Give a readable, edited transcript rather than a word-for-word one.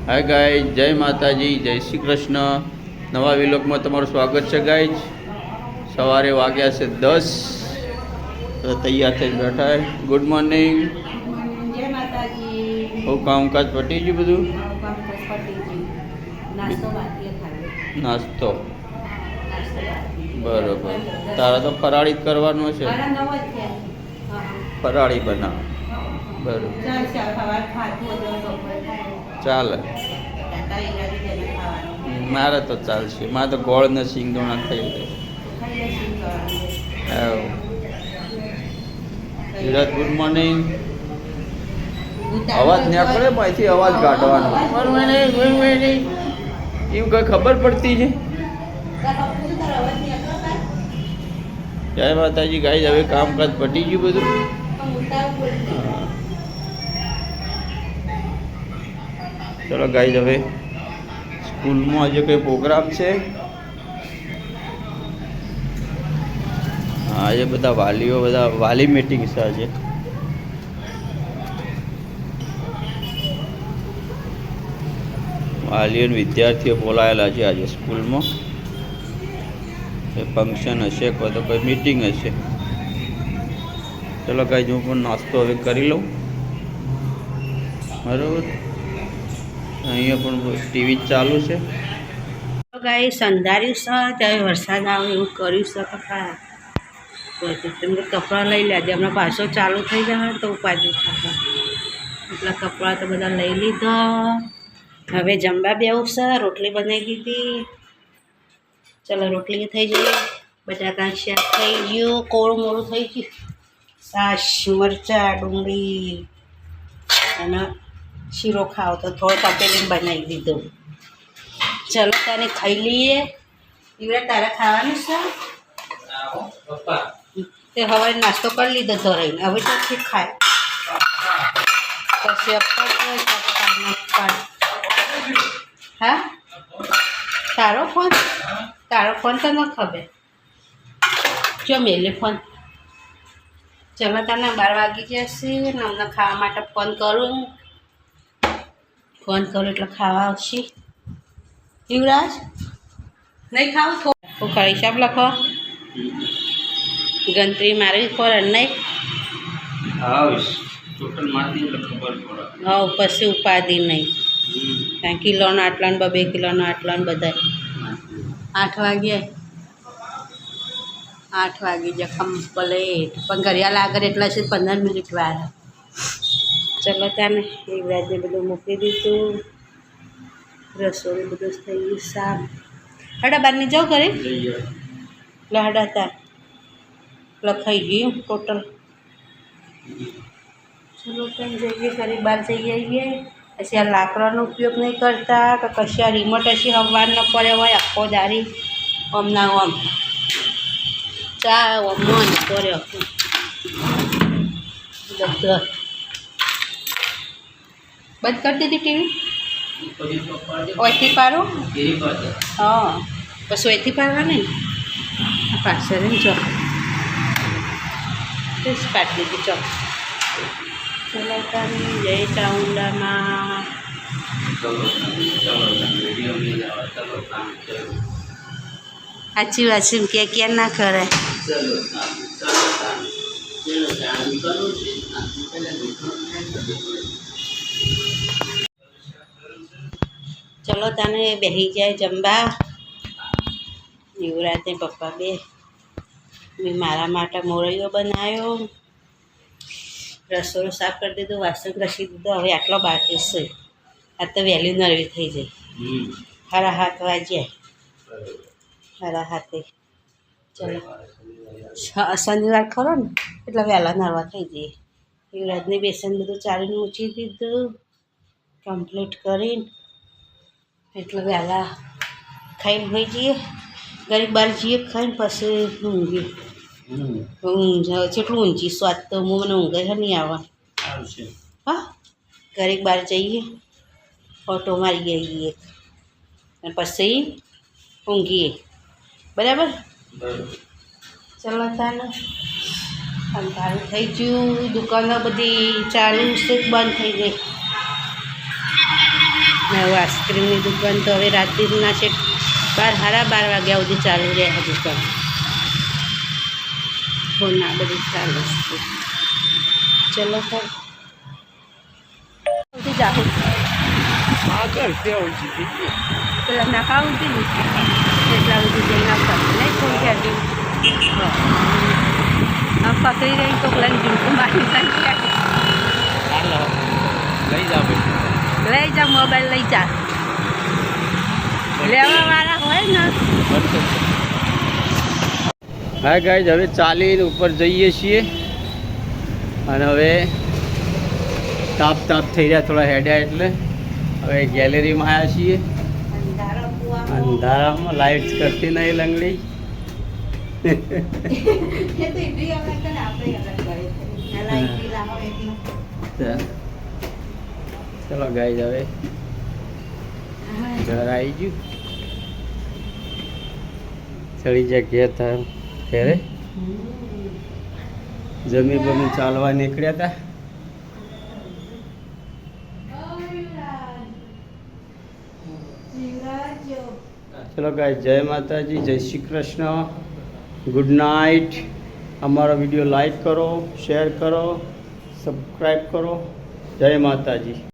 Hi guys, જય માતાજી, જય શ્રી કૃષ્ણ. નવા વિલોકમાં તમારું સ્વાગત છે ગાઈઝ. સવારે વાગ્યા છે 10, તો તૈયાર થઈ બેઠા હે. Good morning. જય માતાજી. હું કામકાજ પટી ગયું બધું? નાસ્તો બરોબર. તારા તો ફરાળી જ કરવાનો છે. ફરાળી બનાવ. બરોબર, ચાલે. મારે તો ચાલશે. મારે તો ગોળ ને સિંગદોણા થઈ જાય. વિરાટ, ગુડ મોર્નિંગ. અવાજ નીકળે પછી અવાજ કાઢવાનો. એવું કઈ ખબર પડતી છે? જય માતાજી ગાઈઝ. હવે કામકાજ પટી ગયું બધું. ચલો ગાઈઝ, હવે સ્કૂલમાં આજે કંઈ પ્રોગ્રામ છે. આજે બધા વાલીઓ, બધા વાલી મીટિંગ છે આજે. વાલીઓ અને વિદ્યાર્થીઓ બોલાયેલા છે આજે સ્કૂલમાં. ફંક્શન હશે કોઈ તો કોઈ મીટિંગ હશે. ચલો ગાઈઝ, હું પણ નાસ્તો હવે કરી લઉં. બરાબર. અહીંયા પણ ટીવી ચાલુ છે. ગાઈ સંધાર્યું છે ત્યારે વરસાદ આવે એવું કર્યું છે. તમે કપડાં લઈ લેજે. હમણાં પાછો ચાલુ થઈ જાય તો ઉપાધિ થશે. એટલા કપડાં તો બધા લઈ લીધા. હવે જમવા બેવું છે. રોટલી બનાવી દીધી. ચલો રોટલી થઈ જઈએ. બટાકા શાક થઈ ગયું. કોળું મોડું થઈ ગયું. છાશ, મરચાં, ડુંગળી અને શીરો ખાવ તો થોડો તપેલીને બનાવી દીધો. ચલો તને ખાઈ લઈએ. ઈવડા તારે ખાવાનું છે? તે હવે નાસ્તો કરી લીધો ધોરાઈને. હવે તો ઠીક ખાય. પછી હા, તારો ફોન તો ન ખબર. જો મેલે ફોન. ચલો તને 12 વાગી જશે ને અમને ખાવા માટે ફોન કરું એટલે ખાવા આવશે. યુવરાજ નહીં ખાવું? થોડું ખરા હિસાબ લખો. ગણતરી મારવી પડે નહીં? હા, પછી ઉપાધિ નહીં. કારણ કિલોનો આટલા ને 2 કિલોનો આટલા ને બધા 8 વાગી જાય કમ્પ્લેટ. પણ ઘડિયાળ આગળ એટલા છે 15 મિનિટ વાર. ચલો ત્યાં યુવરાજને બધું મૂકી દીધું. રસોઈ બધું થઈ ગયું. સાફ હડા બહારની જાઉં ઘરે લહડા હતા લખાઈ ગયું ટોટલ. ચલો ત્યાં જઈએ. ઘરે બહાર જઈ આવીએ. પછી આ લાકડાનો ઉપયોગ નહીં કરતા કે કશી આ રિમોટ હશે હવાર ન પડ્યો હોય આખો દારી ઓમના ઓમ ચા ઓમમાં પડ્યો બધો બંધ કરી દીધી ટીવી. ઓયથી પાડું? હા, બસ ઓયથી પાડવા નહીં. પાછળ ચોક પાડી દીધી ચોક. ચલો તારી જય ચાઉંડામાં. સાચી વાત છે કે ના કરાય. ચલો તને બેસી જાય જમવા. યુવરાજને પપ્પા બે. મેં મારા માટે મોરૈયો બનાવ્યો. રસોડું સાફ કરી દીધું. વાસણ ઘસી દીધું. હવે આટલો બાકી છે. આ તો વહેલી નરવી થઈ જાય. 7:30 વાગ્યા. 7:30. ચલો શનિવાર ખરો ને એટલે વહેલા નરવા થઈ જઈએ. યુવરાજને બેસન બધું ચાલીને મૂકી દીધું. કમ્પ્લીટ કરીને એટલે વહેલા ખાઈને હોઈ જઈએ. ગરીબ બહાર જઈએ ખાઈને પછી ઊંઘીએ. જેટલું ઊંઘી સ્વાદ તો મને ઊંઘે નહીં આવવા. હા, ગરીબ બહાર જઈએ ઓટો મારી આવીએ અને પછી ઊંઘીએ. બરાબર. ચલો તાને અંધારું થઈ ગયું. દુકાનો બધી ચાલુ છે બંધ થઈ ગઈ. ને હવે આઈસ્ક્રીમની દુકાન તો હવે રાત્રિના છે 12 વાગ્યા સુધી ચાલુ રહે આ દુકાન. ફોન આ બધું ચાલુ છે. ચલો તો જાઉં આગળ કેવું છે પેલા નાખા ઉઠી એટલા બધું જઈને આવતા નહીં ફોન ક્યાં આમ પકડી રહી તો પેલા ઝીંકું મારી હાલો લઈ જાઓ લઈ જા મોબાઈલ લઈ જા લેવા વાળા હોય ને. હા ગાઈઝ હવે ચાલીને ઉપર જઈએ છીએ અને હવે તાપ થઈ રહ્યા થોડા હેડ્યા એટલે હવે ગેલેરીમાં આવ્યા છીએ. અંધારામાં લાઇટ્સ કરતી નહીં લંગડી. ચલો ગાઈઝ હવે ઘર આવી ગયું ચડી જાય ઘેર થાય ઘેરે જમી બમી ચાલવા નીકળ્યા હતા. ચલો ગાઈઝ જય માતાજી, જય શ્રી કૃષ્ણ, ગુડ નાઇટ. અમારો વિડીયો લાઈક કરો, શેર કરો, સબસ્ક્રાઈબ કરો. જય માતાજી.